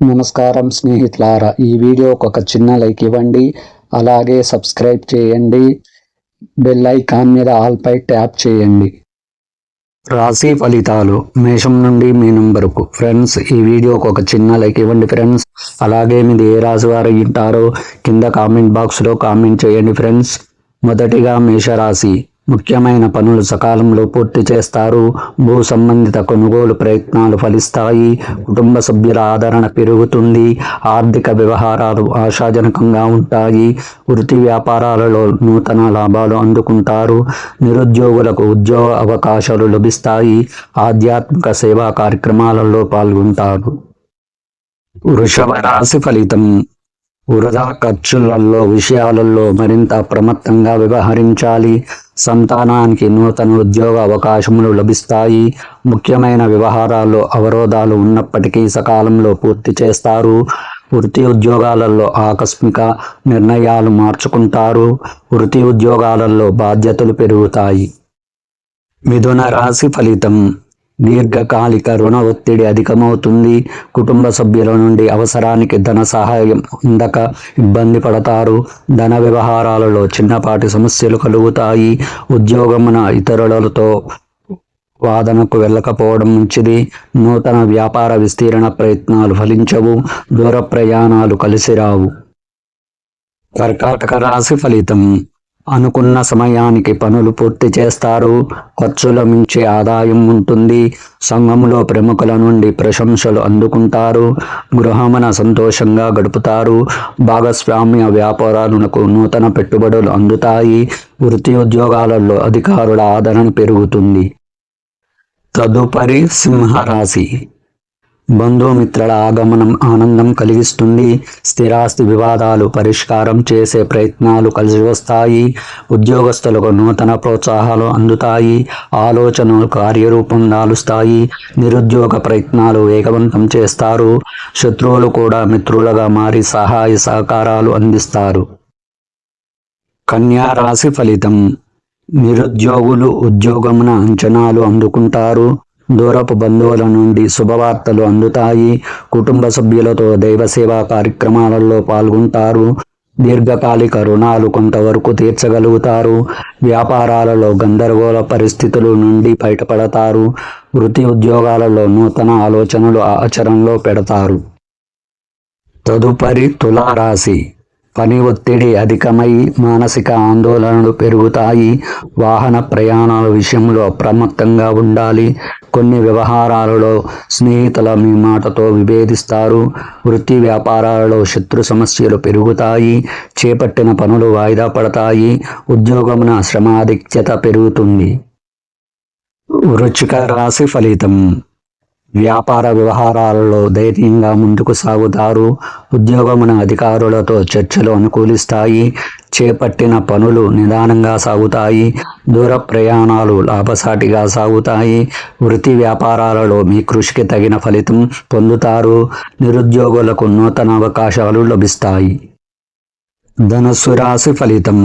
నమస్కారం స్నేహితులారా, ఈ వీడియోకి ఒక చిన్న లైక్ ఇవ్వండి. అలాగే సబ్స్క్రైబ్ చేయండి. బెల్ ఐకాన్ మీద ఆల్ పై ట్యాప్ చేయండి. రాశి ఫలితాలు మేషం నుండి మీనం వరకు. ఫ్రెండ్స్, ఈ వీడియోకి ఒక చిన్న లైక్ ఇవ్వండి ఫ్రెండ్స్. అలాగే మీది ఏ రాశి వారు ఉంటారో కింద కామెంట్ బాక్స్లో కామెంట్ చేయండి ఫ్రెండ్స్. మొదటిగా మేషరాశి. ముఖ్యమైన పనులు సకాలంలో పూర్తి చేస్తారు. భూ సంబంధిత కొనుగోలు ప్రయత్నాలు ఫలిస్తాయి. కుటుంబ సభ్యుల ఆదరణ పెరుగుతుంది. ఆర్థిక వ్యవహారాలు ఆశాజనకంగా ఉంటాయి. వృత్తి వ్యాపారాలలో నూతన లాభాలు అందుకుంటారు. నిరుద్యోగులకు ఉద్యోగ అవకాశాలు లభిస్తాయి. ఆధ్యాత్మిక సేవా కార్యక్రమాలలో పాల్గొంటారు. వృషభ రాశి ఫలితం. వృధా ఖర్చులలో విషయాలలో మరింత అప్రమత్తంగా వ్యవహరించాలి. సంతానానికి నూతన ఉద్యోగ అవకాశములు లభిస్తాయి. ముఖ్యమైన వ్యవహారాల్లో అవరోధాలు ఉన్నప్పటికీ సకాలంలో పూర్తి చేస్తారు. వృత్తి ఉద్యోగాలలో ఆకస్మిక నిర్ణయాలు మార్చుకుంటారు. వృత్తి ఉద్యోగాలలో బాధ్యతలు పెరుగుతాయి. మిథున రాశి ఫలితం. దీర్ఘకాలిక రుణ ఒత్తిడి అధికమవుతుంది. కుటుంబ సభ్యుల నుండి అవసరానికి ధన సహాయం అందక ఇబ్బంది పడతారు. ధన వ్యవహారాలలో చిన్నపాటి సమస్యలు కలుగుతాయి. ఉద్యోగమున ఇతరులతో వాదనకు వెళ్ళకపోవడం మంచిది. నూతన వ్యాపార విస్తీరణ ప్రయత్నాలు ఫలించవు. దూర ప్రయాణాలు కలిసిరావు. కర్కాటక రాశి ఫలితం. అనుకున్న సమయానికి పనులు పూర్తి చేస్తారు. ఖర్చుల మించి ఆదాయం ఉంటుంది. సంఘంలో ప్రముఖుల నుండి ప్రశంసలు అందుకుంటారు. గృహమున సంతోషంగా గడుపుతారు. భాగస్వామ్య వ్యాపారాలకు నూతన పెట్టుబడులు అందుతాయి. వృత్తి ఉద్యోగాలలో అధికారుల ఆదరణ పెరుగుతుంది. తదుపరి సింహరాశి. బంధుమిత్రుల ఆగమనం ఆనందం కలిగిస్తుంది. స్థిరాస్తి వివాదాలు పరిష్కారం చేసే ప్రయత్నాలు కలిసి వస్తాయి. ఉద్యోగస్తులకు నూతన ప్రోత్సాహాలు అందుతాయి. ఆలోచనలు కార్యరూపం దాలుస్తాయి. నిరుద్యోగ ప్రయత్నాలు వేగవంతం చేస్తారు. శత్రువులు కూడా మిత్రులుగా మారి సహాయ సహకారాలు అందిస్తారు. కన్యా రాశి ఫలితం. నిరుద్యోగులు ఉద్యోగమున అంచనాలు అందుకుంటారు. దూరపు బంధువుల నుండి శుభవార్తలు అందుతాయి. కుటుంబ సభ్యులతో దైవ సేవా కార్యక్రమాలలో పాల్గొంటారు. దీర్ఘకాలిక రుణాలు కొంతవరకు తీర్చగలుగుతారు. వ్యాపారాలలో గందరగోళ పరిస్థితుల నుండి బయటపడతారు. వృత్తి ఉద్యోగాలలో నూతన ఆలోచనలు ఆచరణలో పెడతారు. తదుపరి తులారాశి. పని ఒత్తిడి అధికమై మానసిక ఆందోళనలు పెరుగుతాయి. వాహన ప్రయాణాల విషయంలో అప్రమత్తంగా ఉండాలి. కొన్ని వ్యవహారాలలో స్నేహితుల మీ మాటతో విభేదిస్తారు. వృత్తి వ్యాపారాలలో శత్రు సమస్యలు పెరుగుతాయి. చేపట్టిన పనులు వాయిదా పడతాయి. ఉద్యోగమున శ్రమాధిక్యత పెరుగుతుంది. వృశ్చిక రాశి ఫలితం. వ్యాపార వ్యవహారాలలో ధైర్యంగా ముందుకు సాగుతారు. ఉద్యోగమున అధికారులతో చర్చలు అనుకూలిస్తాయి. చేపట్టిన పనులు నిదానంగా సాగుతాయి. దూర ప్రయాణాలు లాభసాటిగా సాగుతాయి. వృత్తి వ్యాపారాలలో మీ కృషికి తగిన ఫలితం పొందుతారు. నిరుద్యోగులకు నూతన అవకాశాలు లభిస్తాయి. ధనుస్సు రాశి ఫలితం.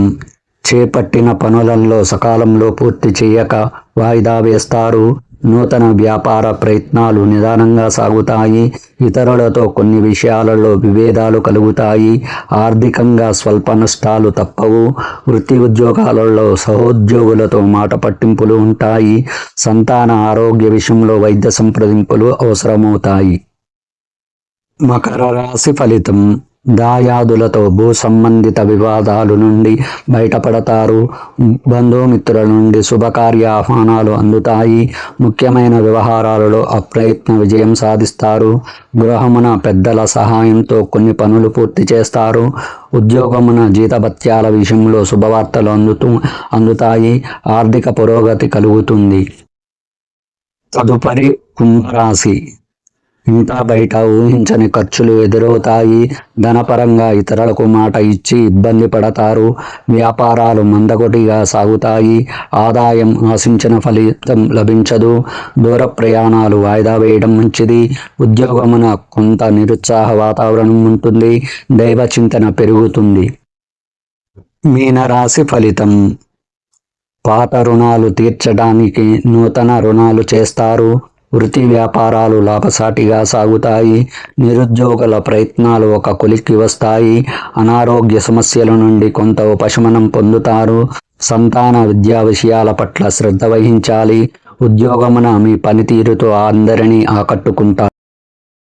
చేపట్టిన పనులలో సకాలంలో పూర్తి చేయక వాయిదా వేస్తారు. నూతన వ్యాపార ప్రయత్నాలు నిదానంగా సాగుతాయి. ఇతరులతో కొన్ని విషయాలలో విభేదాలు కలుగుతాయి. ఆర్థికంగా స్వల్ప నష్టాలు తప్పవు. వృత్తి ఉద్యోగాలలో సహోద్యోగులతో మాట పట్టింపులు ఉంటాయి. సంతాన ఆరోగ్య విషయంలో వైద్య సంప్రదింపులు అవసరమవుతాయి. మకర రాశి ఫలితం. దాయాదులతో భూ సంబంధిత వివాదాల నుండి బయటపడతారు. బంధుమిత్రుల నుండి శుభకార్య ఆహ్వానాలు అందుతాయి. ముఖ్యమైన వ్యవహారాలలో అప్రయత్న విజయం సాధిస్తారు. గృహమున పెద్దల సహాయంతో కొన్ని పనులు పూర్తి చేస్తారు. ఉద్యోగమున జీతభత్యాల విషయంలో శుభవార్తలు అందుతాయి. ఆర్థిక పురోగతి కలుగుతుంది. తదుపరి కుంభరాశి. ఇంత బయట ఊహించని ఖర్చులు ఎదురవుతాయి. ధనపరంగా ఇతరులకు మాట ఇచ్చి ఇబ్బంది పడతారు. వ్యాపారాలు మందకొడిగా సాగుతాయి. ఆదాయం ఆశించిన ఫలితం లభించదు. దూర ప్రయాణాలు వాయిదా వేయడం మంచిది. ఉద్యోగమున కొంత నిరుత్సాహ వాతావరణం ఉంటుంది. దైవ చింతన పెరుగుతుంది. మీనరాశి ఫలితం. పాత రుణాలు తీర్చడానికి నూతన రుణాలు చేస్తారు. వృత్తి వ్యాపారాలు లాభసాటిగా సాగుతాయి. నిరుద్యోగుల ప్రయత్నాలు ఒక కొలిక్కి వస్తాయి. అనారోగ్య సమస్యల నుండి కొంత ఉపశమనం పొందుతారు. సంతాన విద్యా విషయాల పట్ల శ్రద్ధ వహించాలి. ఉద్యోగమున మీ పనితీరుతో అందరినీ ఆకట్టుకుంటారు.